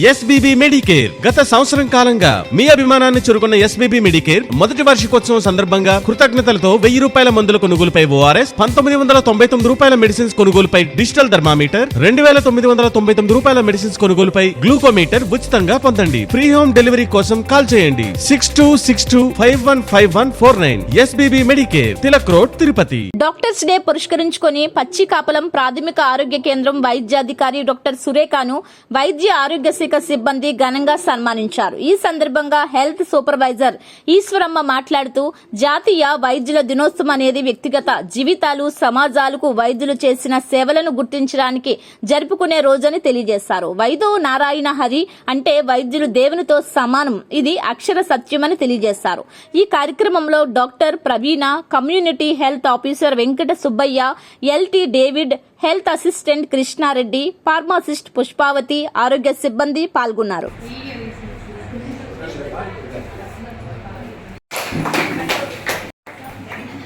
SBB Medicare గత సంవత్సరం కాలంగా మీ అభిమానాన్ని చురుకున్న ఎస్బీబీ మెడికేర్ మొదటి వార్షికోత్సవం సందర్భంగా కృతజ్ఞతలతో 1000 రూపాయల మందుల కొనుగోలుపై ఓఆర్ఎస్, 1999 రూపాయల మెడిసిన్స్ కొనుగోలుపై డిజిటల్ థర్మామీటర్, 2999 రూపాయల మెడిసిన్స్ కొనుగోలుపై గ్లూకోమీటర్ ఉచితంగా పొందండి. ఫ్రీ హోమ్ డెలివరీ కోసం కాల్ చేయండి 6262515149. SBB Medicare, Tilak road, Tirupati. Doctors day పురస్కరించుకొని పచ్చికాపలం ప్రాథమిక ఆరోగ్య కేంద్రం వైద్యాధికారి డాక్టర్ సురేఖను వైద్య ఆరోగ్య శాఖ సిబ్బంది ఘనంగా సన్మానించారు. ఈ సందర్భంగా హెల్త్ సూపర్వైజర్ ఈశ్వరమ్మ మాట్లాడుతూ, జాతీయ వైద్యుల దినోత్సవం అనేది వ్యక్తిగత జీవితాలు, సమాజాలకు వైద్యులు చేసిన సేవలను గుర్తించడానికి జరుపుకునే రోజని తెలియజేశారు. వైదో నారాయణ హరి అంటే వైద్యులు దేవునితో సమానం, ఇది అక్షర సత్యమని తెలియజేశారు. ఈ కార్యక్రమంలో doctor Praveena, community health officer Venkata Subbaiah, LT David, health assistant Krishnareddy, pharmacist Pushpavathi, ఆరోగ్య సిబ్బంది పాల్గొన్నారు.